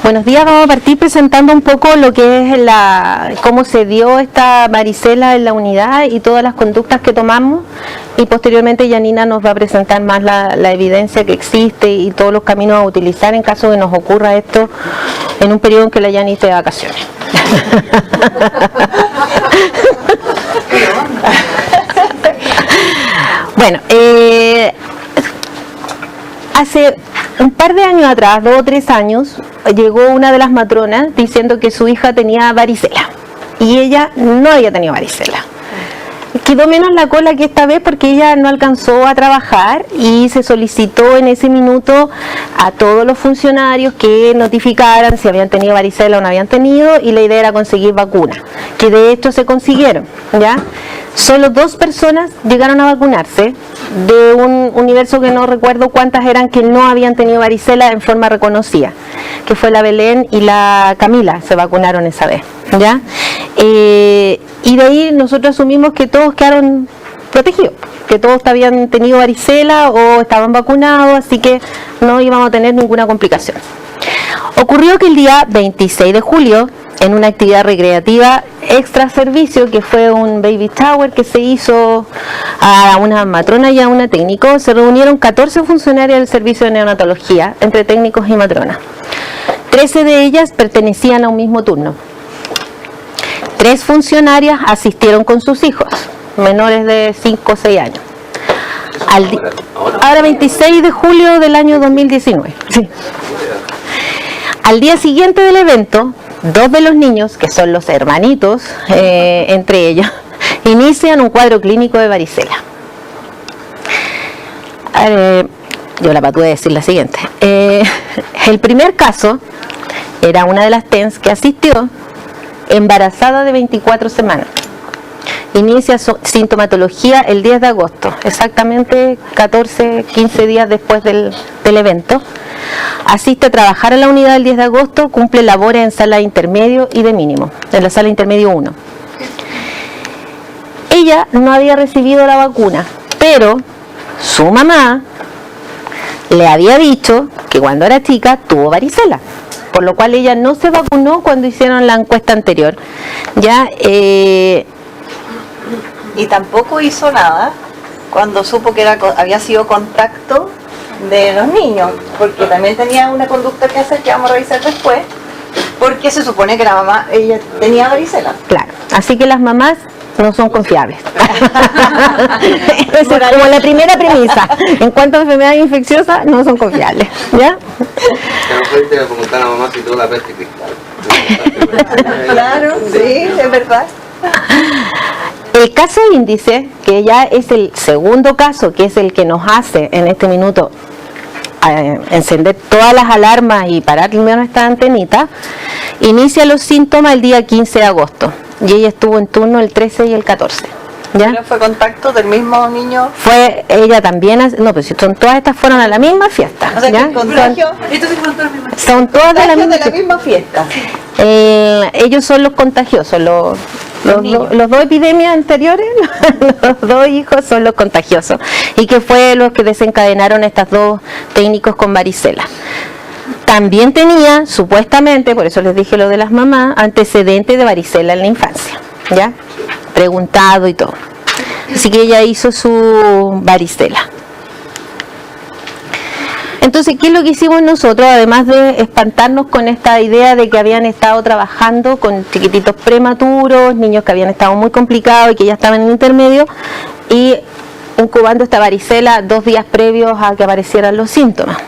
Buenos días, vamos a partir presentando un poco lo que es cómo se dio esta varicela en la unidad y todas las conductas que tomamos, y posteriormente Yanina nos va a presentar más la evidencia que existe y todos los caminos a utilizar en caso de que nos ocurra esto en un periodo en que la Yani esté de vacaciones. Bueno, hace un par de años atrás, 2 o 3 años, llegó una de las matronas diciendo que su hija tenía varicela y ella no había tenido varicela. Quedó menos la cola que esta vez porque ella no alcanzó a trabajar y se solicitó en ese minuto a todos los funcionarios que notificaran si habían tenido varicela o no habían tenido, y la idea era conseguir vacunas, que de hecho se consiguieron, ¿ya? Solo 2 personas llegaron a vacunarse de un universo que no recuerdo cuántas eran que no habían tenido varicela en forma reconocida, que fue la Belén y la Camila, se vacunaron esa vez, ¿ya? Y de ahí nosotros asumimos que todos quedaron protegidos, que todos habían tenido varicela o estaban vacunados, así que no íbamos a tener ninguna complicación. Ocurrió que el día 26 de julio, en una actividad recreativa extra servicio, que fue un baby shower que se hizo a una matrona y a una técnico, se reunieron 14 funcionarias del servicio de neonatología, entre técnicos y matronas. 13 de ellas pertenecían a un mismo turno. 3 funcionarias asistieron con sus hijos, menores de 5 o 6 años. Ahora 26 de julio del año 2019. Sí. Al día siguiente del evento, 2 de los niños, que son los hermanitos, entre ellos, inician un cuadro clínico de varicela. Yo la patué decir la siguiente. El primer caso era una de las TENS que asistió, embarazada de 24 semanas. Inicia sintomatología el 10 de agosto, exactamente 15 días después del evento. Asiste a trabajar a la unidad el 10 de agosto, cumple labores en sala intermedio y de mínimo, en la sala intermedio 1. Ella no había recibido la vacuna, pero su mamá le había dicho que cuando era chica tuvo varicela, por lo cual ella no se vacunó cuando hicieron la encuesta anterior. Ya, y tampoco hizo nada cuando supo que había sido contacto de los niños, porque también tenía una conducta que hacer que vamos a revisar después, porque se supone que la mamá, ella tenía varicela. Claro, así que las mamás no son confiables. Esa es como la primera premisa. En cuanto a enfermedades infecciosas, no son confiables, ¿ya? Que no fuiste a preguntar a la mamá si tuvo la peste cristal. Claro, sí, es verdad. El caso índice, que ya es el segundo caso, que es el que nos hace en este minuto encender todas las alarmas y parar primero esta antenita, inicia los síntomas el día 15 de agosto y ella estuvo en turno el 13 y el 14. ¿Ya? ¿Pero fue contacto del mismo niño? Fue ella también, no, pero si son todas estas fueron a la misma fiesta. O sea, ¿ya? que el contagio, son todas de la misma fiesta. Ellos son los contagiosos, los 2 epidemias anteriores, los 2 hijos son los contagiosos, y que fue los que desencadenaron estas 2 técnicos con varicela. También tenía, supuestamente, por eso les dije lo de las mamás, antecedentes de varicela en la infancia, ¿ya? Preguntado y todo. Así que ella hizo su varicela. Entonces, ¿qué es lo que hicimos nosotros? Además de espantarnos con esta idea de que habían estado trabajando con chiquititos prematuros, niños que habían estado muy complicados y que ya estaban en intermedio, y incubando esta varicela 2 días previos a que aparecieran los síntomas.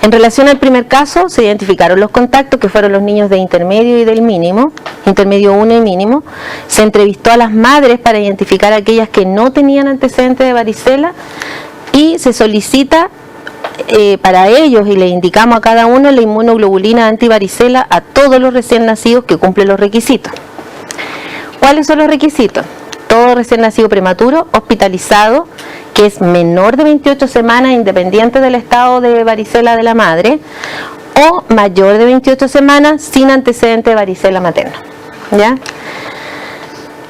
En relación al primer caso, se identificaron los contactos, que fueron los niños de intermedio y del mínimo, intermedio 1 y mínimo. Se entrevistó a las madres para identificar a aquellas que no tenían antecedentes de varicela, y se solicita para ellos, y le indicamos a cada uno, la inmunoglobulina antivaricela a todos los recién nacidos que cumplen los requisitos. ¿Cuáles son los requisitos? Todo recién nacido prematuro, hospitalizado, que es menor de 28 semanas, independiente del estado de varicela de la madre, o mayor de 28 semanas sin antecedente de varicela materna, ¿ya?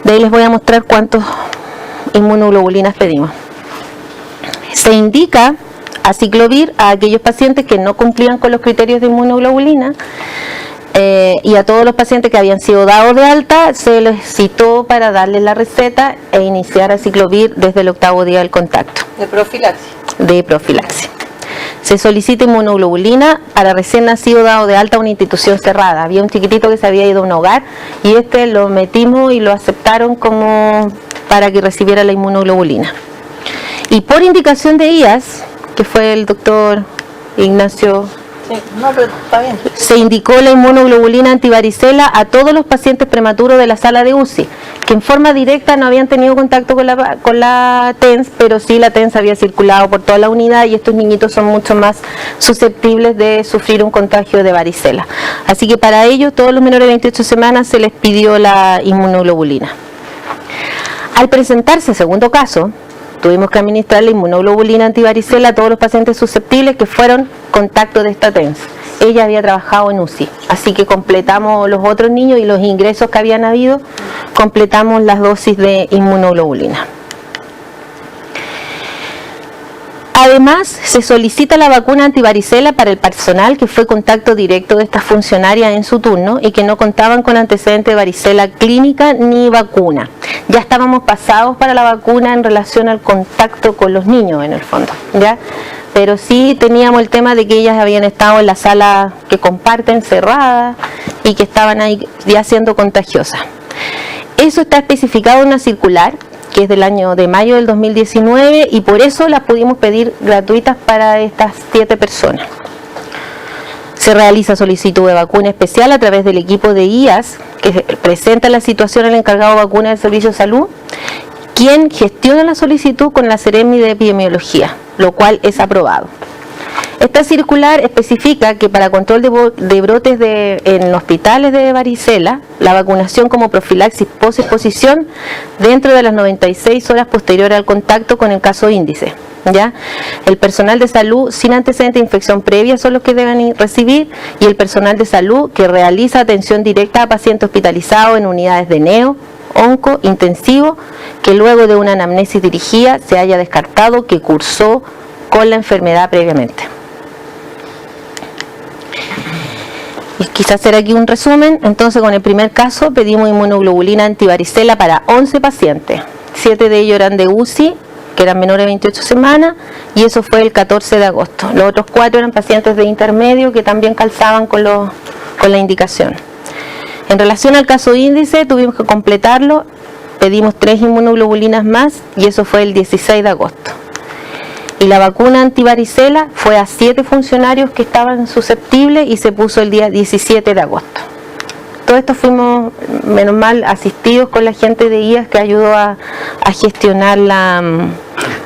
De ahí les voy a mostrar cuántos inmunoglobulinas pedimos. Se indica aciclovir a aquellos pacientes que no cumplían con los criterios de inmunoglobulina, y a todos los pacientes que habían sido dados de alta se les citó para darles la receta e iniciar aciclovir desde el 8º día del contacto. De profilaxis. Se solicita inmunoglobulina para recién nacido dado de alta a una institución cerrada. Había un chiquitito que se había ido a un hogar y lo metimos y lo aceptaron como para que recibiera la inmunoglobulina. Y por indicación de IAS, que fue el doctor Ignacio, pero está bien. se indicó la inmunoglobulina antivaricela a todos los pacientes prematuros de la sala de UCI, que en forma directa no habían tenido contacto con la TENS, pero sí la TENS había circulado por toda la unidad y estos niñitos son mucho más susceptibles de sufrir un contagio de varicela. Así que para ellos, todos los menores de 28 semanas se les pidió la inmunoglobulina. Al presentarse el segundo caso, tuvimos que administrar la inmunoglobulina antivaricela a todos los pacientes susceptibles que fueron contacto de esta TENS. Ella había trabajado en UCI, así que completamos los otros niños y los ingresos que habían habido, completamos las dosis de inmunoglobulina. Además, se solicita la vacuna antivaricela para el personal que fue contacto directo de estas funcionarias en su turno y que no contaban con antecedentes de varicela clínica ni vacuna. Ya estábamos pasados para la vacuna en relación al contacto con los niños, en el fondo, ¿ya? Pero sí teníamos el tema de que ellas habían estado en la sala que comparten cerrada y que estaban ahí ya siendo contagiosas. Eso está especificado en una circular que es del año de mayo del 2019 y por eso las pudimos pedir gratuitas para estas 7 personas. Se realiza solicitud de vacuna especial a través del equipo de IAS que presenta la situación al encargado de vacuna del Servicio de Salud, quien gestiona la solicitud con la Seremi de Epidemiología, lo cual es aprobado. Esta circular especifica que para control de brotes en hospitales de varicela, la vacunación como profilaxis post-exposición dentro de las 96 horas posteriores al contacto con el caso índice. ¿Ya? El personal de salud sin antecedentes de infección previa son los que deben recibir y el personal de salud que realiza atención directa a pacientes hospitalizados en unidades de neo, onco, intensivo, que luego de una anamnesis dirigida se haya descartado que cursó con la enfermedad previamente. Y quise hacer aquí un resumen. Entonces, con el primer caso pedimos inmunoglobulina antivaricela para 11 pacientes. 7 de ellos eran de UCI, que eran menores de 28 semanas, y eso fue el 14 de agosto. Los otros 4 eran pacientes de intermedio que también calzaban con la indicación. En relación al caso índice, tuvimos que completarlo, pedimos 3 inmunoglobulinas más, y eso fue el 16 de agosto. Y la vacuna antivaricela fue a 7 funcionarios que estaban susceptibles y se puso el día 17 de agosto. Todo esto fuimos, menos mal, asistidos con la gente de IAS que ayudó a gestionarla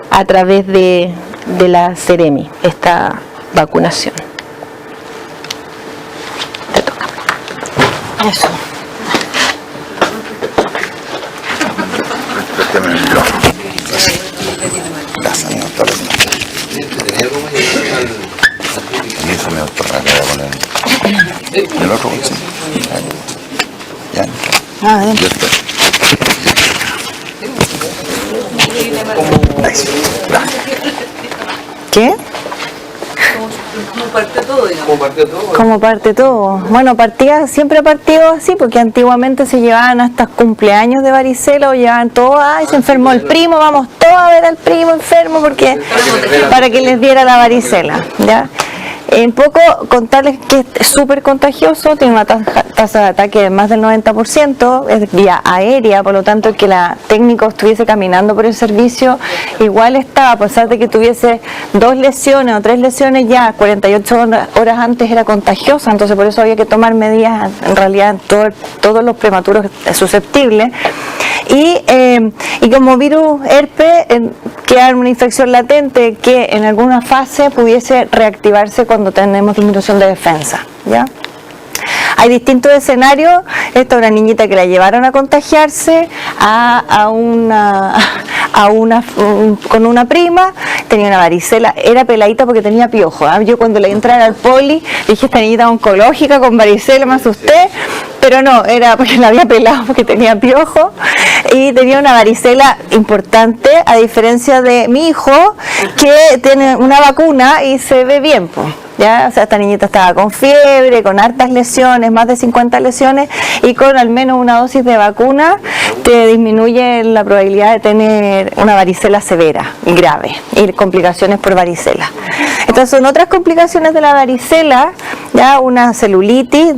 a través de la Seremi, esta vacunación. Te toca. Eso. ¿Tenía algo más Y eso me doctora que voy a poner. ¿El otro bolsillo? Ya. Bien. Yo estoy. Gracias. ¿Qué? ¿Cómo partió todo? Como parte todo. Bueno, siempre ha partido así, porque antiguamente se llevaban hasta cumpleaños de varicela o llevaban todo, ay, se enfermó el primo, vamos todos a ver al primo enfermo porque para que les diera la varicela, ¿ya? En poco contarles que es súper contagioso, tiene una tasa de ataque de más del 90%, es vía aérea, por lo tanto que la técnico estuviese caminando por el servicio, igual estaba, a pesar de que tuviese 2 lesiones o 3 lesiones ya, 48 horas antes era contagiosa, entonces por eso había que tomar medidas, en realidad todos los prematuros susceptibles. Y como virus herpes, queda una infección latente que en alguna fase pudiese reactivarse cuando tenemos disminución de defensa, ¿ya? Hay distintos escenarios. Esta es una niñita que la llevaron a contagiarse con una prima, tenía una varicela, era peladita porque tenía piojo, ¿eh? Yo cuando le entré al poli dije, esta niñita oncológica con varicela, me asusté, pero no, era porque la había pelado porque tenía piojo y tenía una varicela importante, a diferencia de mi hijo que tiene una vacuna y se ve bien, pues. ¿Ya? O sea, esta niñita estaba con fiebre, con hartas lesiones, más de 50 lesiones, y con al menos una dosis de vacuna te disminuye la probabilidad de tener una varicela severa y grave, y complicaciones por varicela. Entonces son otras complicaciones de la varicela, ya una celulitis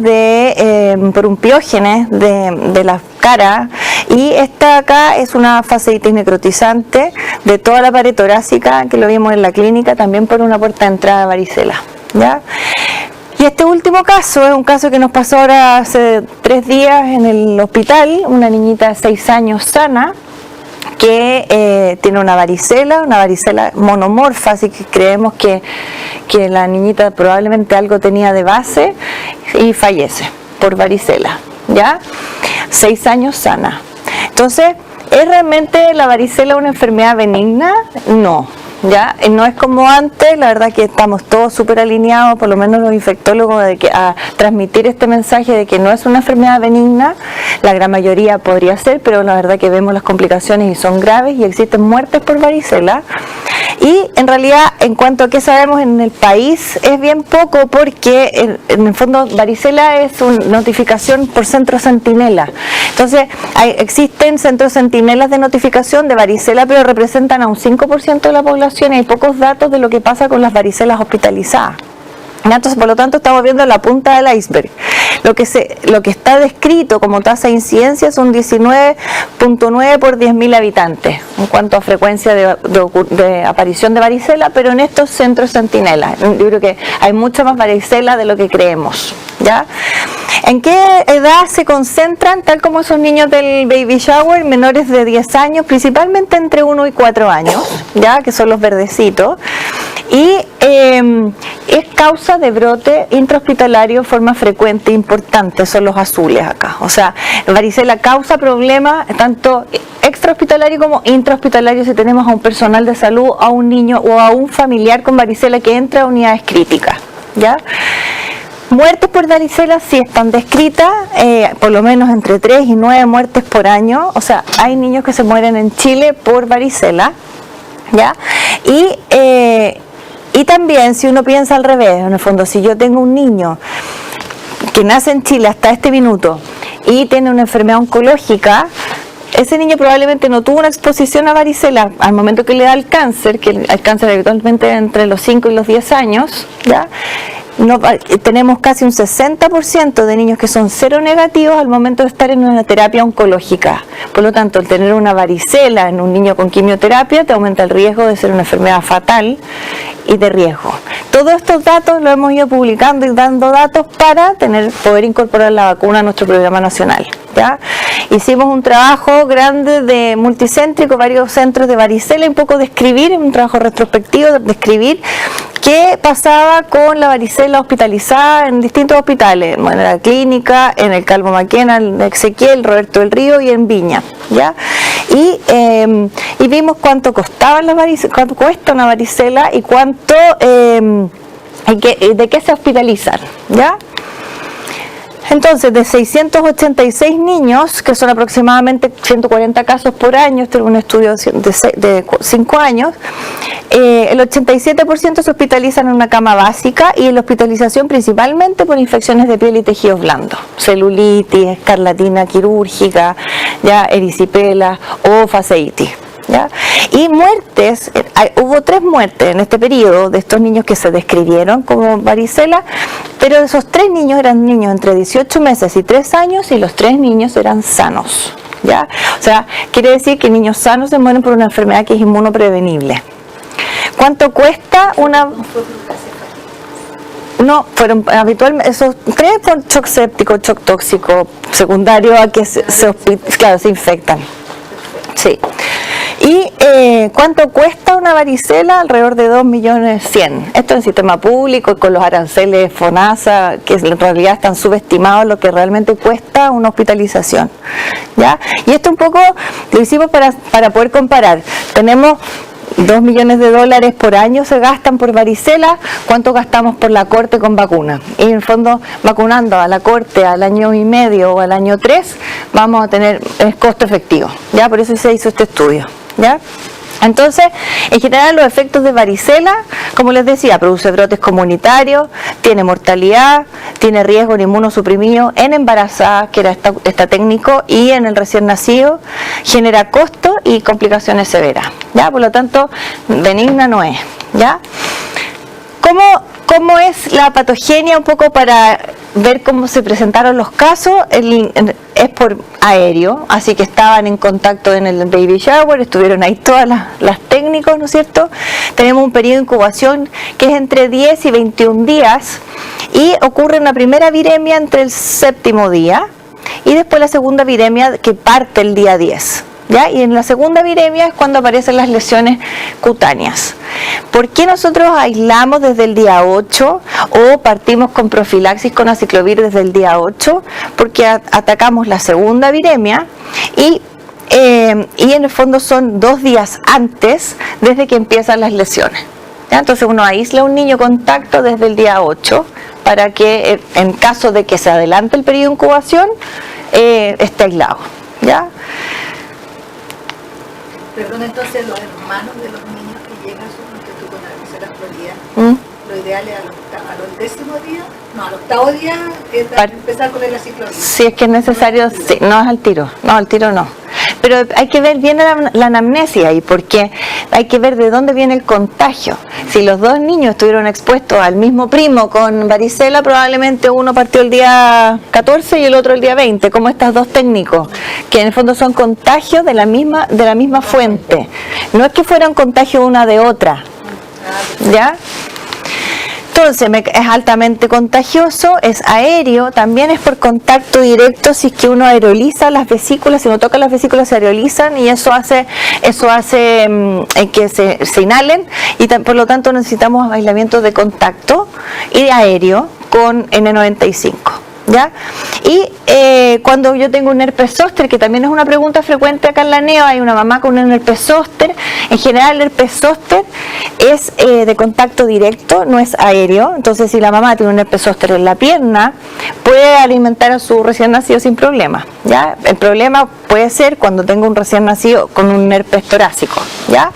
por un piógenes de la cara, y esta acá es una fasciitis necrotizante de toda la pared torácica, que lo vimos en la clínica, también por una puerta de entrada de varicela. ¿Ya? Y este último caso es un caso que nos pasó ahora hace 3 días en el hospital, una niñita de 6 años sana, que tiene una varicela monomorfa, así que creemos que la niñita probablemente algo tenía de base y fallece por varicela, ¿ya? 6 años sana. Entonces, ¿es realmente la varicela una enfermedad benigna? No. ¿Ya? No es como antes, la verdad que estamos todos súper alineados, por lo menos los infectólogos, a transmitir este mensaje de que no es una enfermedad benigna. La gran mayoría podría ser, pero la verdad que vemos las complicaciones y son graves y existen muertes por varicela. Y en realidad, en cuanto a qué sabemos en el país, es bien poco, porque en el fondo varicela es una notificación por centro centinela. Entonces, existen centros centinelas de notificación de varicela, pero representan a un 5% de la población y hay pocos datos de lo que pasa con las varicelas hospitalizadas. Entonces, por lo tanto, estamos viendo la punta del iceberg. Lo que está descrito como tasa de incidencia son 19.9 por 10.000 habitantes en cuanto a frecuencia de aparición de varicela, pero en estos centros centinelas. Yo creo que hay mucha más varicela de lo que creemos, ¿ya? ¿En qué edad se concentran? Tal como esos niños del baby shower, menores de 10 años, principalmente entre 1 y 4 años, ¿ya? Que son los verdecitos. Y es causa de brote intrahospitalario de forma frecuente e importante, son los azules acá. O sea, varicela causa problemas tanto extrahospitalario como intrahospitalario si tenemos a un personal de salud, a un niño o a un familiar con varicela que entra a unidades críticas, ¿ya? Muertes por varicela sí están descritas, por lo menos entre 3 y 9 muertes por año. O sea, hay niños que se mueren en Chile por varicela, ¿ya? Y también, si uno piensa al revés, en el fondo, si yo tengo un niño que nace en Chile hasta este minuto y tiene una enfermedad oncológica, ese niño probablemente no tuvo una exposición a varicela al momento que le da el cáncer, que el cáncer habitualmente entre los 5 y los 10 años, ¿ya? No, tenemos casi un 60% de niños que son seronegativos al momento de estar en una terapia oncológica. Por lo tanto, el tener una varicela en un niño con quimioterapia te aumenta el riesgo de ser una enfermedad fatal y de riesgo. Todos estos datos los hemos ido publicando y dando datos para poder incorporar la vacuna a nuestro programa nacional, ¿ya? Hicimos un trabajo grande de multicéntrico, varios centros de varicela, y un poco describir, un trabajo retrospectivo, describir qué pasaba con la varicela hospitalizada en distintos hospitales, en la clínica, en el Calvo Maquena, en Ezequiel, Roberto del Río y en Viña, ¿ya? Y vimos cuánto costaba cuánto cuesta una varicela y cuánto de qué se hospitalizan, ¿ya? Entonces, de 686 niños, que son aproximadamente 140 casos por año, este es un estudio de 5 años, el 87% se hospitalizan en una cama básica, y en la hospitalización principalmente por infecciones de piel y tejidos blandos, celulitis, escarlatina quirúrgica, ya, erisipela o fasciitis. ¿Ya? Y muertes, hubo 3 muertes en este periodo de estos niños que se describieron como varicela, pero esos 3 niños eran niños entre 18 meses y 3 años, y los 3 niños eran sanos, ¿ya? O sea, quiere decir que niños sanos se mueren por una enfermedad que es inmunoprevenible. ¿Cuánto cuesta una...? No, fueron habitualmente esos 3 por shock séptico, shock tóxico secundario a que se infectan. Sí. ¿Y cuánto cuesta una varicela? Alrededor de 2.100.000. Esto en el sistema público, con los aranceles FONASA, que en realidad están subestimados lo que realmente cuesta una hospitalización, ¿ya? Y esto un poco lo hicimos para poder comparar. Tenemos $2 millones por año se gastan por varicela. ¿Cuánto gastamos por la corte con vacuna? Y en el fondo, vacunando a la corte al año y medio o al año 3, vamos a tener costo efectivo, ¿ya? Por eso se hizo este estudio, ¿ya? Entonces, en general los efectos de varicela, como les decía, produce brotes comunitarios, tiene mortalidad, tiene riesgo en inmunosuprimido, en embarazadas, que era esta técnico, y en el recién nacido, genera costos y complicaciones severas, ¿ya? Por lo tanto, benigna no es, ¿ya? ¿Cómo es la patogenia? Un poco para ver cómo se presentaron los casos. Es por aéreo, así que estaban en contacto en el baby shower, estuvieron ahí todas las técnicos, ¿no es cierto? Tenemos un periodo de incubación que es entre 10 y 21 días y ocurre una primera viremia entre el 7º día y después la segunda viremia que parte el día 10. ¿Ya? Y en la segunda viremia es cuando aparecen las lesiones cutáneas. ¿Por qué nosotros aislamos desde el día 8 o partimos con profilaxis con aciclovir desde el día 8? Porque atacamos la segunda viremia y en el fondo son 2 días antes desde que empiezan las lesiones. ¿Ya? Entonces uno aísla a un niño contacto desde el día 8 para que en caso de que se adelante el periodo de incubación esté aislado. ¿Ya? Perdón, entonces los hermanos de los niños que llegan con la varicela florida, lo ideal es al 10º día, no, al 8º día, empezar con el aciclovir. Si es que es necesario, sí, no es al tiro, no. Pero hay que ver bien la anamnesia ahí, porque hay que ver de dónde viene el contagio. Si los 2 niños estuvieron expuestos al mismo primo con varicela, probablemente uno partió el día 14 y el otro el día 20, como estos 2 técnicos, que en el fondo son contagios de la misma fuente. No es que fueran contagios una de otra, ¿ya? Entonces es altamente contagioso, es aéreo, también es por contacto directo si es que uno aeroliza las vesículas, si uno toca las vesículas se aerolizan y eso hace que se inhalen y por lo tanto necesitamos aislamiento de contacto y de aéreo con N95. ¿Ya? Y cuando yo tengo un herpes zóster, que también es una pregunta frecuente acá en la NEO, hay una mamá con un herpes zóster. En general el herpes zóster es de contacto directo, no es aéreo. Entonces si la mamá tiene un herpes zóster en la pierna, puede alimentar a su recién nacido sin problema, ¿ya? El problema puede ser cuando tengo un recién nacido con un herpes torácico, ¿ya?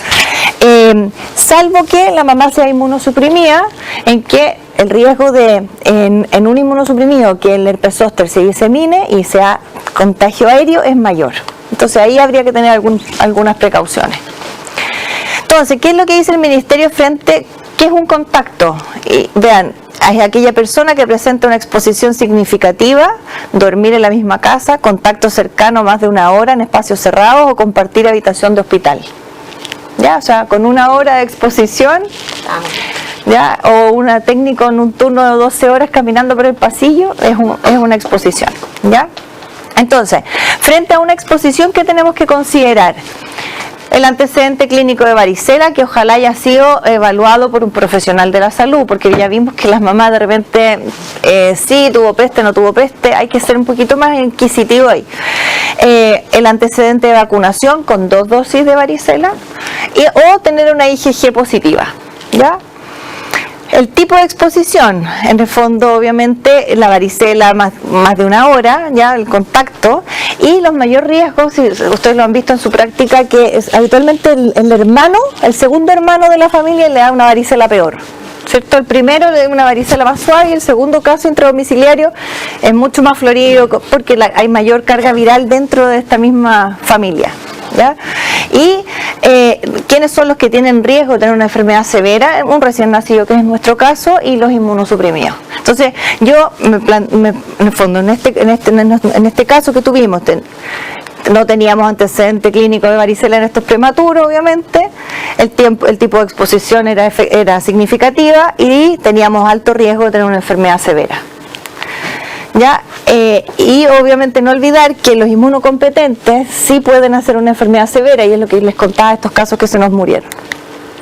Salvo que la mamá sea inmunosuprimida, en que el riesgo de, en un inmunosuprimido, que el herpes zóster se disemine y sea contagio aéreo es mayor. Entonces ahí habría que tener algunas precauciones. Entonces, ¿qué es lo que dice el Ministerio frente? ¿Qué es un contacto? Y vean, es aquella persona que presenta una exposición significativa, dormir en la misma casa, contacto cercano más de 1 hora en espacios cerrados o compartir habitación de hospital. ¿Ya? O sea, con 1 hora de exposición, ¿ya? O una técnica en un turno de 12 horas caminando por el pasillo, es una exposición, ¿ya? Entonces, frente a una exposición, ¿qué tenemos que considerar? El antecedente clínico de varicela, que ojalá haya sido evaluado por un profesional de la salud, porque ya vimos que las mamás de repente, sí, tuvo peste, no tuvo peste, hay que ser un poquito más inquisitivo ahí. El antecedente de vacunación con 2 dosis de varicela o tener una IgG positiva, ¿ya? El tipo de exposición, en el fondo obviamente la varicela más de 1 hora, ya el contacto, y los mayores riesgos, si ustedes lo han visto en su práctica, que es habitualmente el segundo hermano de la familia le da una varicela peor, ¿cierto? El primero le da una varicela más suave y el segundo caso intradomiciliario es mucho más florido porque hay mayor carga viral dentro de esta misma familia, ¿ya? Y ¿quiénes son los que tienen riesgo de tener una enfermedad severa? Un recién nacido, que es nuestro caso, y los inmunosuprimidos. Entonces, yo en el fondo, en este caso que tuvimos, no teníamos antecedente clínico de varicela en estos prematuros, obviamente, el tipo de exposición era significativa y teníamos alto riesgo de tener una enfermedad severa. ¿Ya? Y obviamente no olvidar que los inmunocompetentes sí pueden hacer una enfermedad severa, y es lo que les contaba, estos casos que se nos murieron.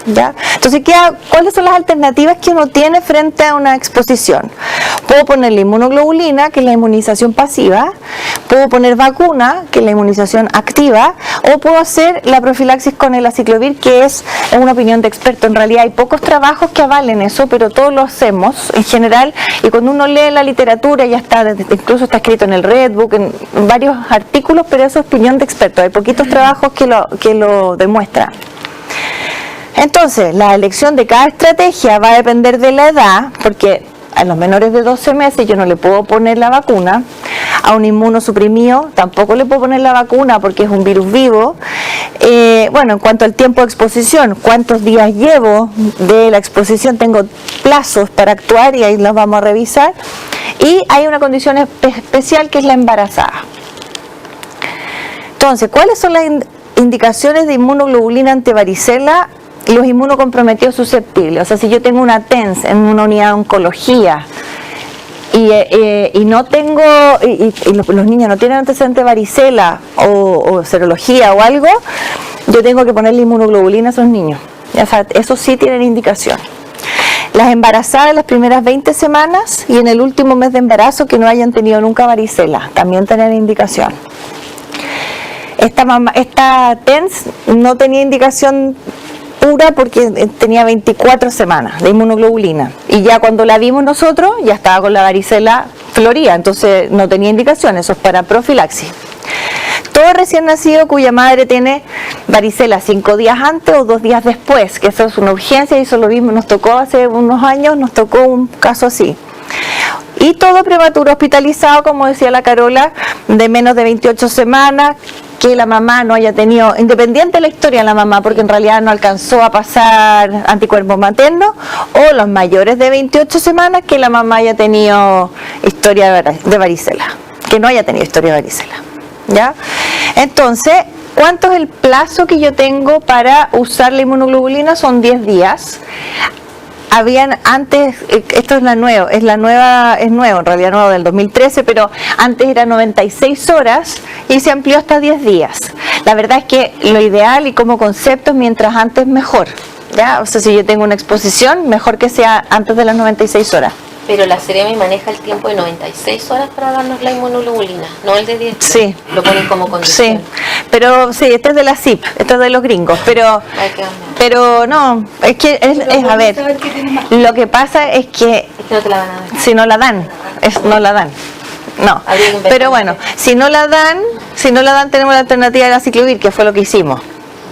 ¿Ya? Entonces, ¿cuáles son las alternativas que uno tiene frente a una exposición? Puedo poner la inmunoglobulina, que es la inmunización pasiva, puedo poner vacuna, que es la inmunización activa, o puedo hacer la profilaxis con el aciclovir, que es una opinión de experto. En realidad hay pocos trabajos que avalen eso, pero todos lo hacemos en general, y cuando uno lee la literatura ya está, incluso está escrito en el Redbook, en varios artículos, pero eso es opinión de experto. Hay poquitos trabajos que lo demuestran. Entonces, la elección de cada estrategia va a depender de la edad, porque a los menores de 12 meses yo no le puedo poner la vacuna, a un inmunosuprimido tampoco le puedo poner la vacuna porque es un virus vivo. Bueno, en cuanto al tiempo de exposición, cuántos días llevo de la exposición, tengo plazos para actuar y ahí los vamos a revisar. Y hay una condición especial que es la embarazada. Entonces, ¿cuáles son las indicaciones de inmunoglobulina antivaricela? Los inmunocomprometidos susceptibles. O sea, si yo tengo una TENS en una unidad de oncología y no tengo, y los niños no tienen antecedente de varicela o serología o algo, yo tengo que ponerle inmunoglobulina a esos niños. O sea, eso sí tienen indicación. Las embarazadas las primeras 20 semanas y en el último mes de embarazo que no hayan tenido nunca varicela, también tienen indicación. Esta TENS no tenía indicación pura porque tenía 24 semanas de inmunoglobulina, y ya cuando la vimos nosotros ya estaba con la varicela florida, entonces no tenía indicación. Eso es para profilaxis. Todo recién nacido cuya madre tiene varicela 5 días antes o 2 días después, que eso es una urgencia, y eso lo vimos, nos tocó hace unos años, nos tocó un caso así. Y todo prematuro hospitalizado, como decía la Carola, de menos de 28 semanas, que la mamá no haya tenido, independiente de la historia de la mamá, porque en realidad no alcanzó a pasar anticuerpos maternos, o los mayores de 28 semanas que la mamá haya tenido historia de varicela, que no haya tenido historia de varicela, ¿ya? Entonces, ¿cuánto es el plazo que yo tengo para usar la inmunoglobulina? Son 10 días. Habían antes, esto es nuevo en realidad nuevo del 2013, pero antes era 96 horas y se amplió hasta 10 días. La verdad es que lo ideal y como concepto es mientras antes mejor, ¿ya? O sea, si yo tengo una exposición, mejor que sea antes de las 96 horas. Pero la Ceremi maneja el tiempo de 96 horas para darnos la inmunoglobulina, no el de 10. Sí. Lo ponen como condición. Sí, pero sí, este es de la CIP, este es de los gringos, pero no, es que es a ver, lo que pasa es que Es que no te la van a dar. si no la dan, no la dan. No, pero bueno, si no la dan tenemos la alternativa de la aciclovir, que fue lo que hicimos.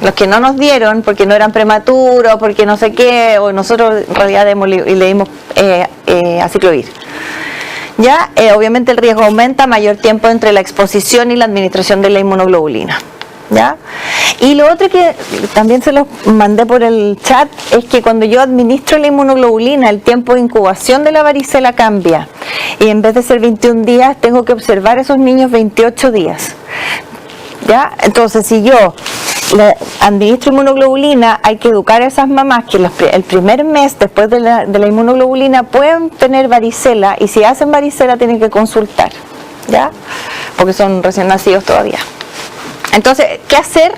Los que no nos dieron porque no eran prematuros, porque no sé qué, o nosotros en realidad le dimos aciclovir. Ya, obviamente el riesgo aumenta, mayor tiempo entre la exposición y la administración de la inmunoglobulina. ¿Ya? Y lo otro que también se los mandé por el chat es que cuando yo administro la inmunoglobulina, el tiempo de incubación de la varicela cambia, y en vez de ser 21 días tengo que observar a esos niños 28 días. ¿Ya? Entonces, si yo le administro inmunoglobulina, hay que educar a esas mamás que el primer mes después de la inmunoglobulina pueden tener varicela, y si hacen varicela tienen que consultar, ¿ya? Porque son recién nacidos todavía. Entonces, ¿qué hacer?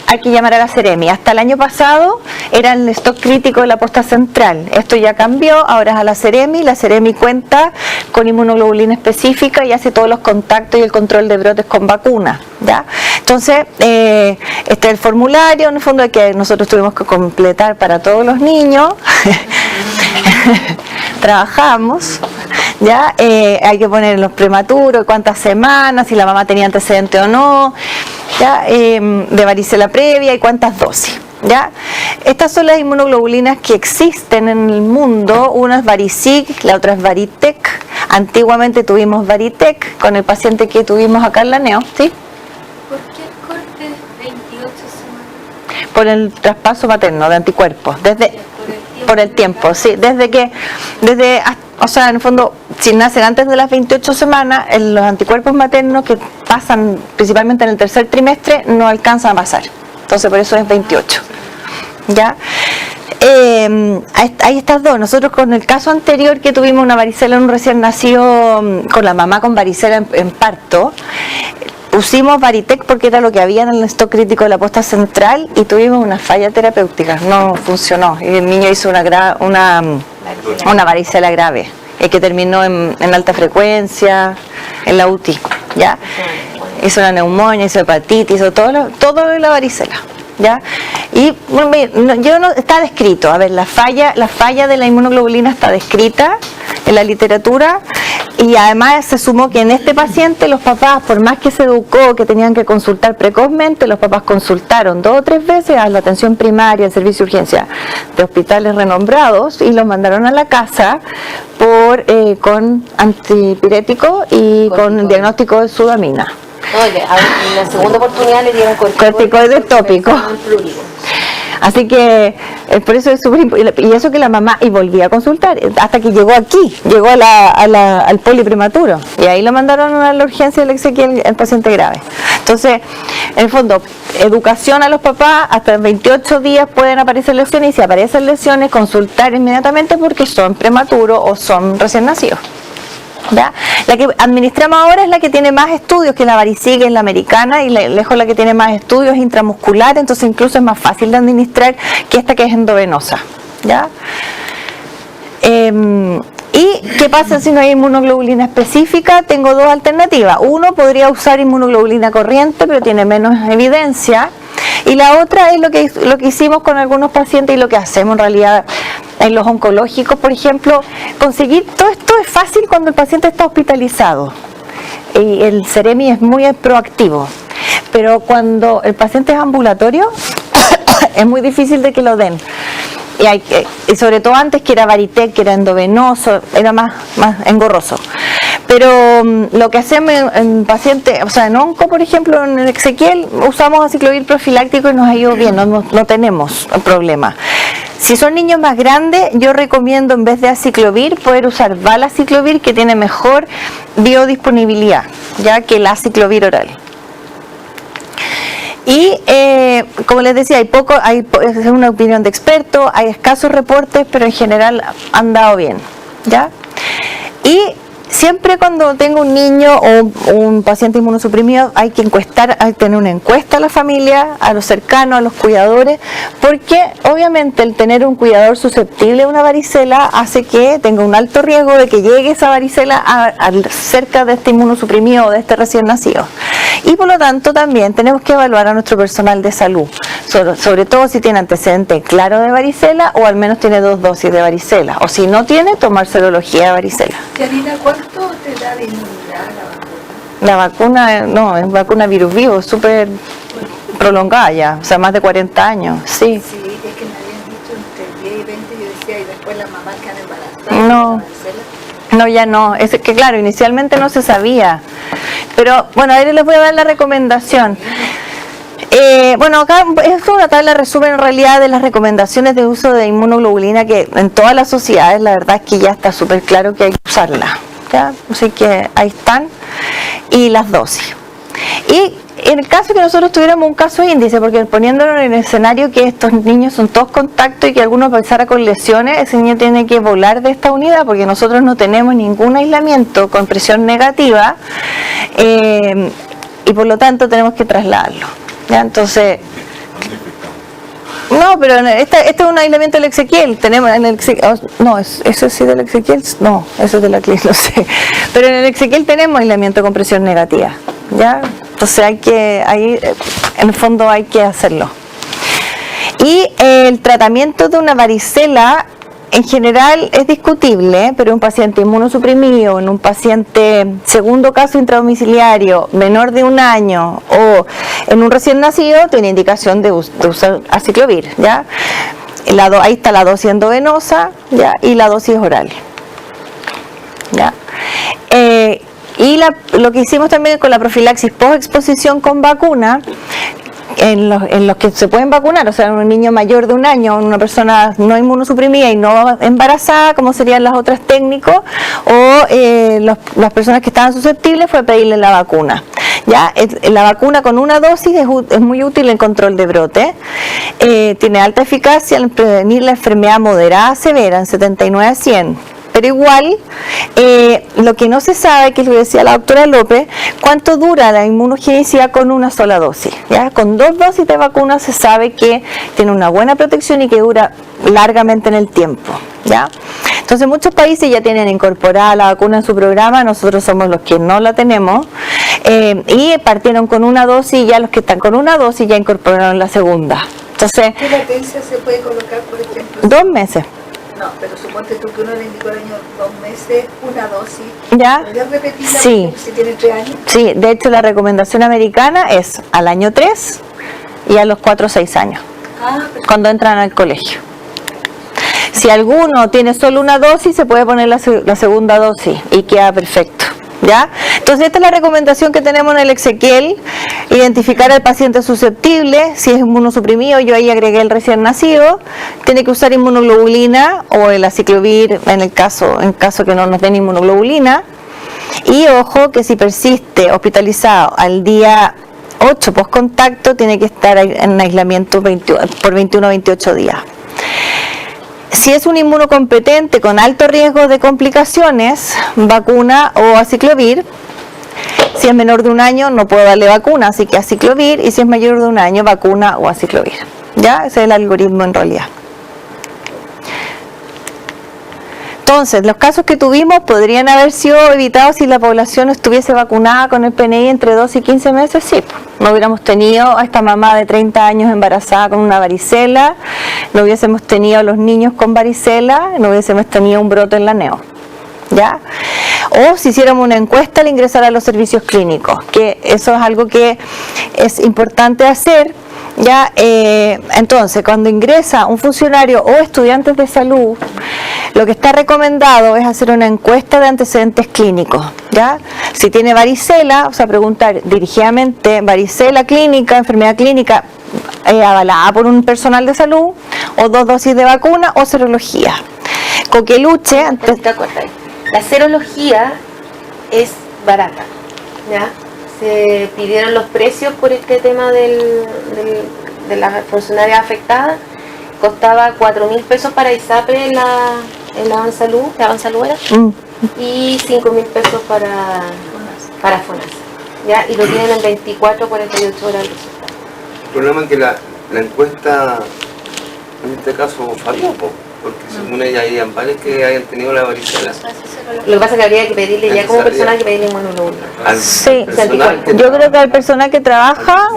Hay que llamar a la Ceremi. Hasta el año pasado era el stock crítico de la posta central. Esto ya cambió, ahora es a la Ceremi. La Ceremi cuenta con inmunoglobulina específica y hace todos los contactos y el control de brotes con vacunas, ¿ya? Entonces, este es el formulario, en el fondo, que nosotros tuvimos que completar para todos los niños. Trabajamos, ¿ya? Hay que poner los prematuros, cuántas semanas, si la mamá tenía antecedente o no, ¿ya? De varicela previa y cuántas dosis, ¿ya? Estas son las inmunoglobulinas que existen en el mundo. Una es Varicig, la otra es Varitec. Antiguamente tuvimos Varitec con el paciente que tuvimos acá en la NEO, ¿sí? ¿Por qué el corte es 28 semanas? Por el traspaso materno de anticuerpos, por el tiempo, sí, o sea, en el fondo, si nacen antes de las 28 semanas, los anticuerpos maternos que pasan principalmente en el tercer trimestre no alcanzan a pasar. Entonces, por eso es 28. ¿Ya? Hay estas dos. Nosotros con el caso anterior que tuvimos una varicela en un recién nacido, con la mamá con varicela en parto, pusimos Varitec porque era lo que había en el stock crítico de la posta central y tuvimos una falla terapéutica, no funcionó. Y el niño hizo una varicela grave, que terminó en alta frecuencia, en la UTI, ¿ya? hizo una neumonía, hizo hepatitis, hizo todo de la varicela. ¿Ya? Y bueno, está descrito, a ver, la falla de la inmunoglobulina está descrita en la literatura, y además se sumó que en este paciente los papás, por más que se educó que tenían que consultar precozmente, los papás consultaron 2 o 3 veces a la atención primaria, al servicio de urgencia de hospitales renombrados, y los mandaron a la casa con antipirético y con diagnóstico de sudamina. Oye, en la segunda oportunidad le dieron corticoides tópicos. Así que por eso es súper importante. Y eso que la mamá, y volvía a consultar, hasta que llegó aquí, llegó al poliprematuro. Y ahí lo mandaron a la urgencia del Exequiel, el paciente grave. Entonces, en el fondo, educación a los papás, hasta en 28 días pueden aparecer lesiones, y si aparecen lesiones, consultar inmediatamente porque son prematuros o son recién nacidos. ¿Ya? La que administramos ahora es la que tiene más estudios, que la varicela, que es la americana, y lejos la que tiene más estudios intramuscular, entonces incluso es más fácil de administrar que esta que es endovenosa. ¿Ya? ¿Y qué pasa si no hay inmunoglobulina específica? Tengo 2 alternativas. Uno, podría usar inmunoglobulina corriente, pero tiene menos evidencia. Y la otra es lo que hicimos con algunos pacientes, y lo que hacemos en realidad en los oncológicos, por ejemplo. Conseguir todo esto es fácil cuando el paciente está hospitalizado, y el Ceremi es muy proactivo, pero cuando el paciente es ambulatorio es muy difícil de que lo den, y sobre todo antes, que era Varitec, que era endovenoso, era más engorroso. Pero lo que hacemos en pacientes, o sea, en onco, por ejemplo, en el Exequiel, usamos aciclovir profiláctico y nos ha ido bien, no tenemos problema. Si son niños más grandes, yo recomiendo, en vez de aciclovir, poder usar valaciclovir, que tiene mejor biodisponibilidad, ya que el aciclovir oral. Y como les decía, es una opinión de expertos, hay escasos reportes, pero en general han dado bien, ¿ya? Y siempre cuando tengo un niño o un paciente inmunosuprimido, hay que tener una encuesta a la familia, a los cercanos, a los cuidadores, porque obviamente el tener un cuidador susceptible a una varicela hace que tenga un alto riesgo de que llegue esa varicela cerca de este inmunosuprimido o de este recién nacido. Y por lo tanto también tenemos que evaluar a nuestro personal de salud, sobre todo si tiene antecedente claro de varicela, o al menos tiene 2 dosis de varicela, o si no tiene, tomar serología de varicela. Janina, ¿cuánto te da de inmunidad La vacuna, no, es vacuna virus vivo, súper prolongada ya, o sea, más de 40 años, sí. Sí, es que me habían dicho entre 10 y 20, yo decía, y después las mamás quedan embarazadas. No. No, ya no, es que claro, inicialmente no se sabía, pero bueno, ahora les voy a dar la recomendación. Bueno, acá es una tabla resumen en realidad de las recomendaciones de uso de inmunoglobulina, que en todas las sociedades la verdad es que ya está súper claro que hay que usarla, ¿ya? Así que ahí están, y las dosis. Y en el caso que nosotros tuviéramos un caso índice, porque poniéndolo en el escenario que estos niños son todos contactos y que alguno empezara con lesiones, ese niño tiene que volar de esta unidad, porque nosotros no tenemos ningún aislamiento con presión negativa, y por lo tanto tenemos que trasladarlo, ¿ya? Entonces, no, pero este es un aislamiento del Exequiel. Tenemos en el no, ese sí del Exequiel, no, eso es de la clínica, no sé. Pero en el Exequiel tenemos aislamiento con presión negativa, ¿ya? Entonces ahí en el fondo hay que hacerlo. Y el tratamiento de una varicela en general es discutible, pero un paciente inmunosuprimido, en un paciente segundo caso intradomiciliario, menor de 1 año, o en un recién nacido, tiene indicación de usar aciclovir, ¿ya? Ahí está la dosis endovenosa, ¿ya? Y la dosis oral, ¿ya? Y lo que hicimos también con la profilaxis post-exposición con vacuna, en los que se pueden vacunar, o sea, un niño mayor de 1 año, una persona no inmunosuprimida y no embarazada, como serían las otras técnicas, o las personas que estaban susceptibles, fue pedirle la vacuna. ¿Ya? La vacuna con 1 dosis es muy útil en control de brote, tiene alta eficacia en prevenir la enfermedad moderada severa en 79 a 100. Pero igual, lo que no se sabe, que lo decía la doctora López, cuánto dura la inmunogenicidad con 1 sola dosis, ¿ya? Con 2 dosis de vacuna se sabe que tiene una buena protección y que dura largamente en el tiempo, ¿ya? Entonces muchos países ya tienen incorporada la vacuna en su programa, nosotros somos los que no la tenemos, y partieron con una dosis y ya los que están con una dosis ya incorporaron la segunda. Entonces, ¿Qué latencia se puede colocar, por ejemplo? 2 meses. No, pero suponte tú que uno le indicó al año 2 meses una dosis. ¿Ya? ¿Puedes repetirla Sí. si tiene 3 años? Sí, de hecho la recomendación americana es al año 3 y a los 4 o 6 años, Ah, perfecto. cuando entran al colegio. Si alguno tiene solo una dosis, se puede poner la segunda dosis y queda perfecto. ¿Ya? Entonces esta es la recomendación que tenemos en el Exequiel, identificar al paciente susceptible, si es inmunosuprimido, yo ahí agregué el recién nacido, tiene que usar inmunoglobulina o el aciclovir en caso que no nos den inmunoglobulina, y ojo que si persiste hospitalizado al día 8 post contacto, tiene que estar en aislamiento por 21 a 28 días. Si es un inmunocompetente con alto riesgo de complicaciones, vacuna o aciclovir. Si es menor de 1 año, no puedo darle vacuna, así que aciclovir. Y si es mayor de 1 año, vacuna o aciclovir. ¿Ya? Ese es el algoritmo en realidad. Entonces, los casos que tuvimos podrían haber sido evitados si la población estuviese vacunada con el PNI entre 2 y 15 meses, sí. No hubiéramos tenido a esta mamá de 30 años embarazada con una varicela, no hubiésemos tenido a los niños con varicela, no hubiésemos tenido un brote en la neo. ¿Ya? O si hiciéramos una encuesta al ingresar a los servicios clínicos, que eso es algo que es importante hacer. Ya, entonces, cuando ingresa un funcionario o estudiantes de salud, lo que está recomendado es hacer una encuesta de antecedentes clínicos. ¿Ya? Si tiene varicela, o sea, preguntar dirigidamente, varicela clínica, enfermedad clínica avalada por un personal de salud, o 2 dosis de vacuna o serología. Coqueluche, La serología es barata, ¿ya? Se pidieron los precios por este tema de las funcionarias afectadas. Costaba 4.000 pesos para ISAPRE en la Avansalud, la Avansalud era, y 5.000 pesos para FONASA, ¿ya? Y lo tienen en 24 48 horas el resultado. El problema es que la encuesta, en este caso, falló, porque según ella habían varios que hayan tenido la varicela. Lo que pasa es que habría que pedirle ya como personal que pedirle inmunoglobulina. sí, personal que yo creo que al personal que trabaja,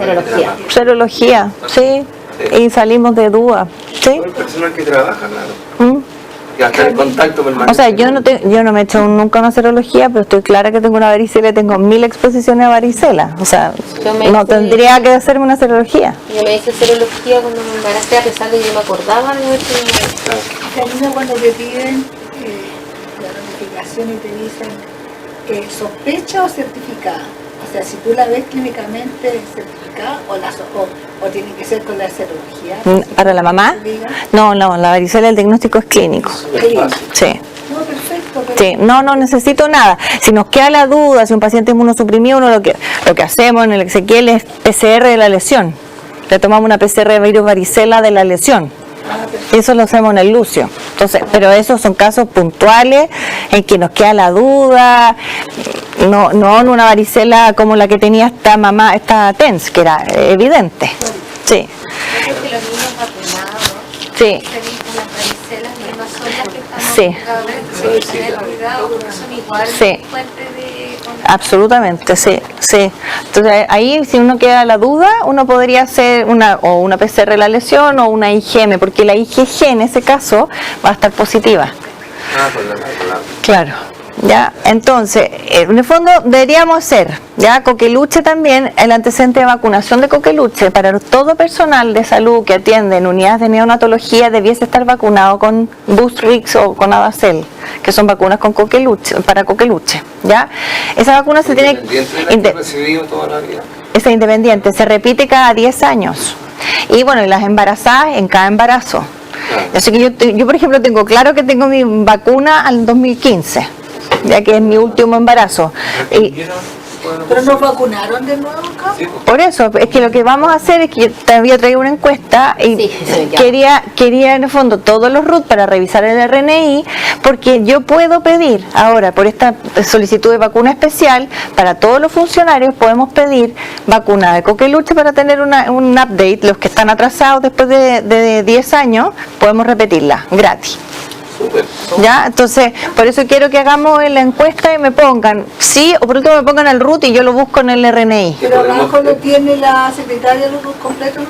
serología, sí, y salimos de duda, sí. El personal que trabaja, claro. Que hasta el contacto permanente. O sea, yo no me he hecho nunca una serología, pero estoy clara que tengo una varicela y tengo 1000 exposiciones a varicela. O sea, no tendría que hacerme una serología. Yo me hice serología cuando me embaracé, a pesar de que yo me acordaba de haber tenido. Karina, cuando te piden la notificación y te dicen sospecha o certificada, o sea, si tú la ves clínicamente certificada o tiene que ser con la serología. ¿Para la mamá? No, la varicela, el diagnóstico es clínico. Sí. No, perfecto. Sí, no necesito nada. Si nos queda la duda, si un paciente inmunosuprimido, lo que hacemos en el Exequiel es PCR de la lesión. Le tomamos una PCR de virus varicela de la lesión. Eso lo hacemos en el Lucio. Entonces, pero esos son casos puntuales en que nos queda la duda, no en una varicela como la que tenía esta TENS, que era evidente. Sí. Creo que los niños vacunados, Sí. las varicelas no son las que están Sí. obligadas, tener cuidado porque son igual Sí. fuentes de Absolutamente, sí. Entonces ahí si uno queda la duda, uno podría hacer una PCR de la lesión o una IgM, porque la IgG en ese caso va a estar positiva. Claro. Ya, entonces, en el fondo deberíamos hacer, ya, Coqueluche también, el antecedente de vacunación de Coqueluche para todo personal de salud que atiende en unidades de neonatología debiese estar vacunado con Boostrix o con Adacel, que son vacunas con Coqueluche, para Coqueluche, ya. Esa vacuna se tiene toda la vida. es independiente, se repite cada 10 años. Y bueno, y las embarazadas en cada embarazo. Así que yo por ejemplo tengo claro que tengo mi vacuna al 2015. Ya que es mi último embarazo. ¿Pero nos vacunaron de nuevo acá? Por eso, es que lo que vamos a hacer es que yo te había traído una encuesta y quería en el fondo todos los RUT para revisar el RNI, porque yo puedo pedir ahora, por esta solicitud de vacuna especial, para todos los funcionarios podemos pedir vacuna de Coqueluche para tener un update. Los que están atrasados después de 10 años, podemos repetirla, gratis. Súper. ¿Ya? Entonces, por eso quiero que hagamos la encuesta y me pongan, sí, o por último me pongan el RUT y yo lo busco en el RNI. Pero abajo lo tiene la secretaria los completos,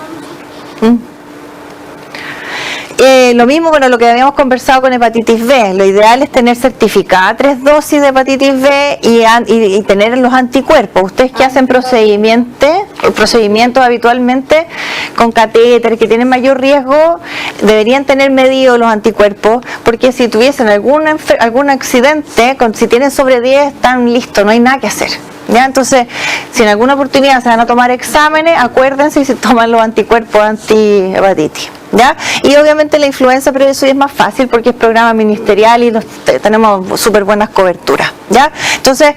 ¿no? ¿Mm? Lo mismo, bueno, lo que habíamos conversado con hepatitis B, lo ideal es tener certificada 3 dosis de hepatitis B y tener los anticuerpos. Ustedes que hacen procedimientos habitualmente con catéter, que tienen mayor riesgo, deberían tener medidos los anticuerpos, porque si tuviesen algún accidente, si tienen sobre 10, están listos, no hay nada que hacer. ¿Ya? Entonces, si en alguna oportunidad se van a tomar exámenes, acuérdense y se toman los anticuerpos antihepatitis. ¿Ya? Y obviamente la influenza, pero eso ya es más fácil porque es programa ministerial y tenemos súper buenas coberturas. ¿Ya? Entonces,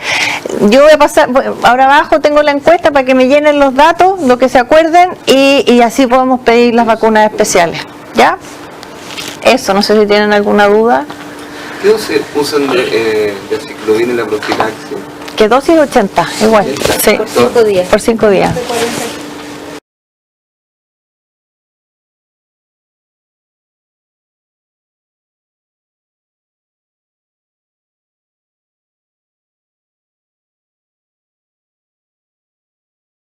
yo voy a pasar, ahora abajo tengo la encuesta para que me llenen los datos, lo que se acuerden, y así podemos pedir las vacunas especiales. ¿Ya? Eso, no sé si tienen alguna duda. ¿Qué dosis usan de ciclovir en la profilaxis? ¿Qué dosis? 80, igual. Sí. Por 5 días. Por 5 días.